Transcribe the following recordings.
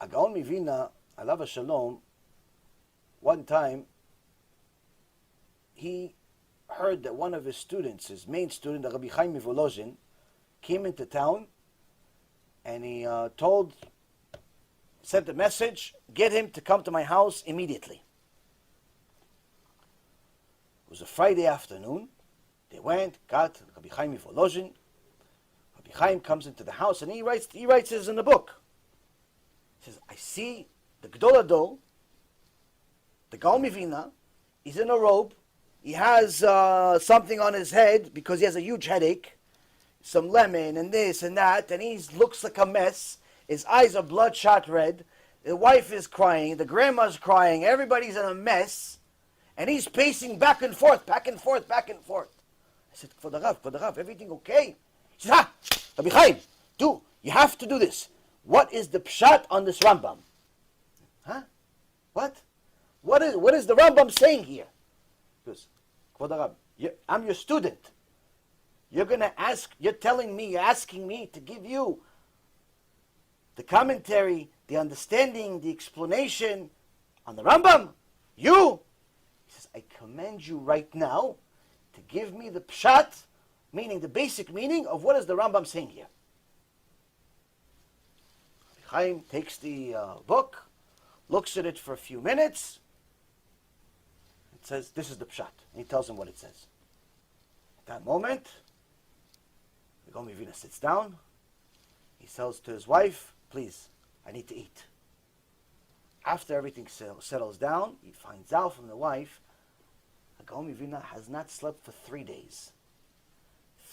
Gaon Vilna, alav shalom, one time he heard that one of his students, his main student, the Rabbi Chaim Volozhin, came into town, and he sent a message, get him to come to my house immediately. It was a Friday afternoon. They went, got Rabbi Chaim Volozhin. Rabbi Chaim comes into the house, and he writes this in the book. He says, I see the Gdol Adol, the Gaon Vilna, he's in a robe, he has something on his head because he has a huge headache, some lemon and this and that, and he looks like a mess. His eyes are bloodshot red. The wife is crying. The grandma's crying. Everybody's in a mess. And he's pacing back and forth, back and forth, back and forth. I said, Kvod Rav, everything okay? He said, Rabbi Chaim, you have to do this. What is the pshat on this Rambam? Huh? What? What is the Rambam saying here? He goes, Kvod Rav, I'm your student. You're asking me to give you the commentary, the understanding, the explanation on the Rambam. He says, I command you right now to give me the pshat, meaning the basic meaning of what is the Rambam saying here. Chaim takes the book, looks at it for a few minutes. It says, this is the pshat. And he tells him what it says. At that moment, the Gaon Vilna sits down. He says to his wife, please, I need to eat. After everything settles down, he finds out from the wife, the Gaon Vilna has not slept for 3 days.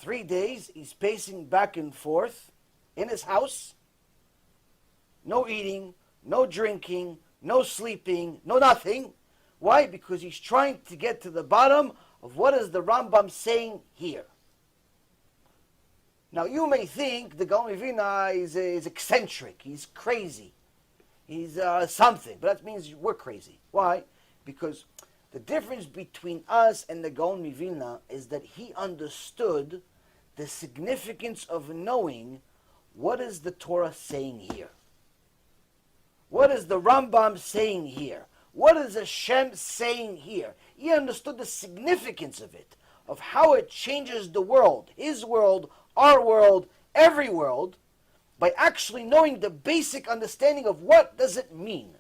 3 days, he's pacing back and forth in his house. No eating, no drinking, no sleeping, no nothing. Why? Because he's trying to get to the bottom of what is the Rambam saying here. Now, you may think the Gaon Vilna is eccentric, he's crazy, he's something, but that means we're crazy. Why? Because the difference between us and the Gaon Vilna is that he understood the significance of knowing what is the Torah saying here. What is the Rambam saying here? What is Hashem saying here? He understood the significance of it, of how it changes the world, his world, our world, every world, by actually knowing the basic understanding of what does it mean.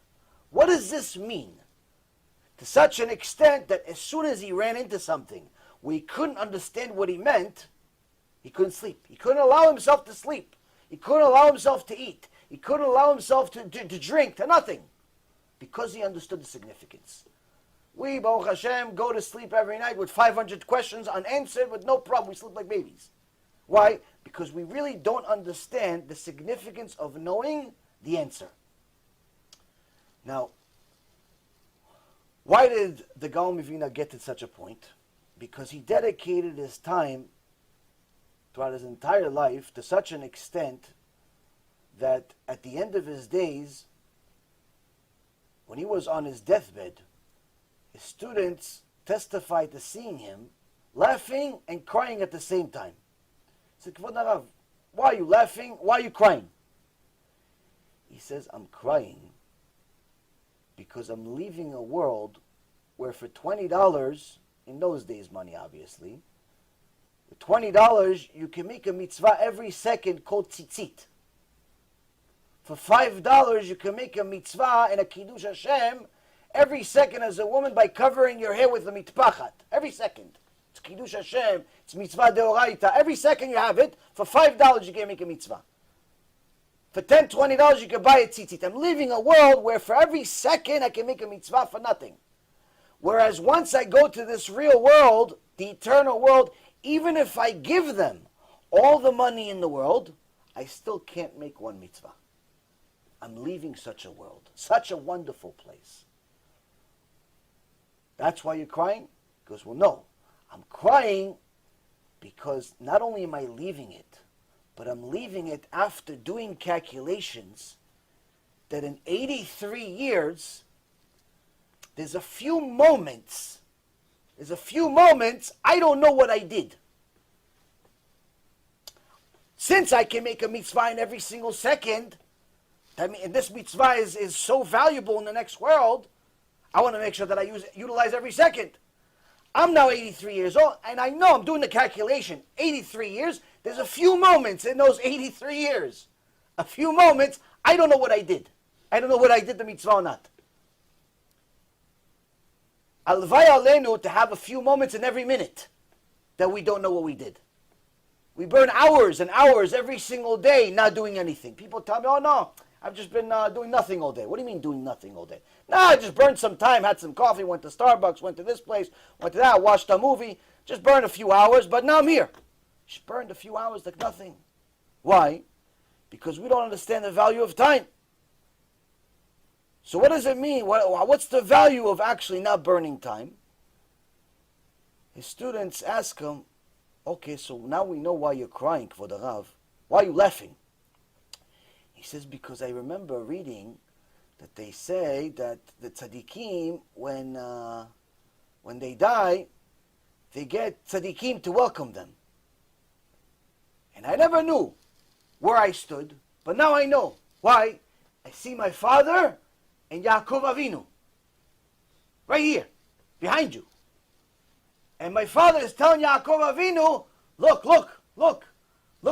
What does this mean? To such an extent that as soon as he ran into something where he couldn't understand what he meant, he couldn't sleep. He couldn't allow himself to sleep. He couldn't allow himself to eat. He couldn't allow himself to drink, to nothing, because he understood the significance. We, Baruch Hashem, go to sleep every night with 500 questions unanswered with no problem. We sleep like babies. Why? Because we really don't understand the significance of knowing the answer. Now, why did the Gaon Vilna get to such a point? Because he dedicated his time throughout his entire life to such an extent that at the end of his days, when he was on his deathbed, his students testified to seeing him laughing and crying at the same time. He said, Kvod Rav, why are you laughing? Why are you crying? He says, I'm crying because I'm leaving a world where for $20, in those days money obviously, with $20 you can make a mitzvah every second called tzitzit. For $5 you can make a mitzvah and a kiddush Hashem every second as a woman by covering your hair with a mitpachat. Every second. It's kiddush Hashem, it's mitzvah deoraita. Every second you have it. For $5 you can make a mitzvah. For $10, $20 you can buy a tzitzit. I'm living a world where for every second I can make a mitzvah for nothing. Whereas once I go to this real world, the eternal world, even if I give them all the money in the world, I still can't make one mitzvah. I'm leaving such a world, such a wonderful place. That's why you're crying? He goes, well, no. I'm crying because not only am I leaving it, but I'm leaving it after doing calculations that in 83 years, there's a few moments I don't know what I did. Since I can make a mitzvah in every single second, I mean, and this mitzvah is so valuable in the next world. I want to make sure that I utilize every second. I'm now 83 years old, and I know I'm doing the calculation. 83 years, there's a few moments in those 83 years. A few moments, I don't know what I did. I don't know what I did the mitzvah or not. Alvay alenu to have a few moments in every minute that we don't know what we did. We burn hours and hours every single day not doing anything. People tell me, oh no, I've just been doing nothing all day. What do you mean doing nothing all day? No, I just burned some time, had some coffee, went to Starbucks, went to this place, went to that, watched a movie, just burned a few hours, but now I'm here. Just burned a few hours like nothing. Why? Because we don't understand the value of time. So what does it mean? What's the value of actually not burning time? His students ask him, okay, so now we know why you're crying for the Rav. Why are you laughing? He says, because I remember reading that they say that the tzaddikim, when they die, they get tzaddikim to welcome them. And I never knew where I stood, but now I know. Why? I see my father and Yaakov Avinu right here, behind you. And my father is telling Yaakov Avinu, look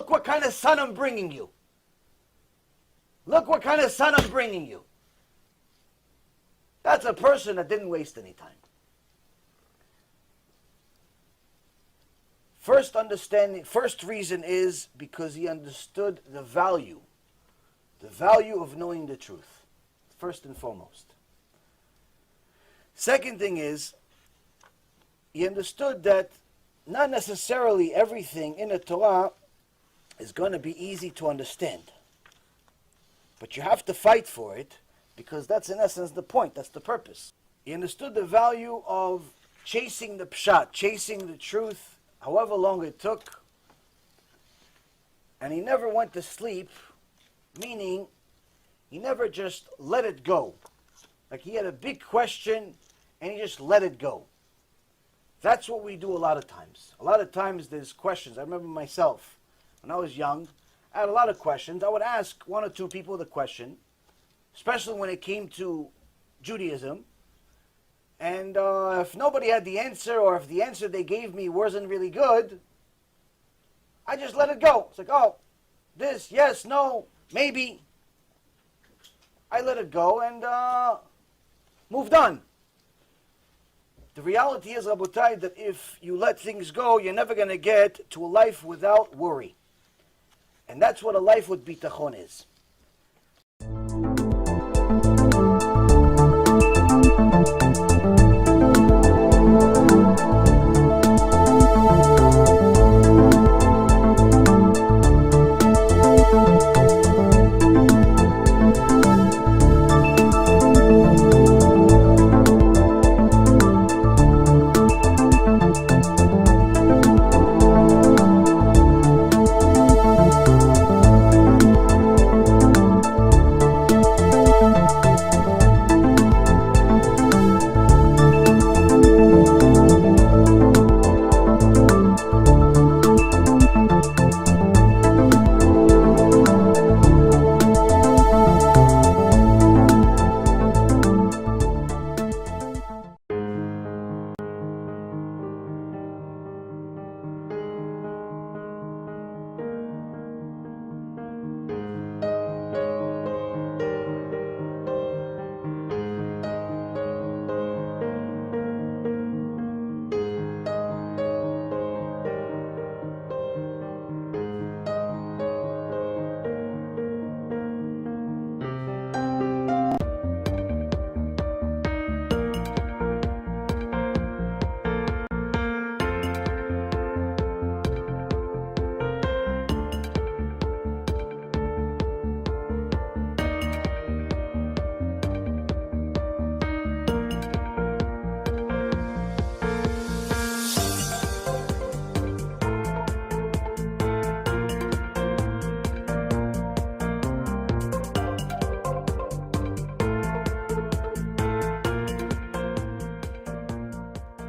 what kind of son I'm bringing you. Look what kind of son I'm bringing you. That's a person that didn't waste any time. First reason is because he understood the value of knowing the truth, first and foremost. Second thing is, he understood that not necessarily everything in the Torah is going to be easy to understand. But you have to fight for it, because that's in essence the point, that's the purpose. He understood the value of chasing the pshat, chasing the truth, however long it took. And he never went to sleep, meaning he never just let it go. Like he had a big question and he just let it go. That's what we do a lot of times. A lot of times there's questions. I remember myself, when I was young, I had a lot of questions. I would ask one or two people the question, especially when it came to Judaism. And if nobody had the answer, or if the answer they gave me wasn't really good, I just let it go. It's like, oh, this, yes, no, maybe. I let it go and moved on. The reality is, Rabotai, that if you let things go, you're never going to get to a life without worry. And that's what a life with Bitachon is.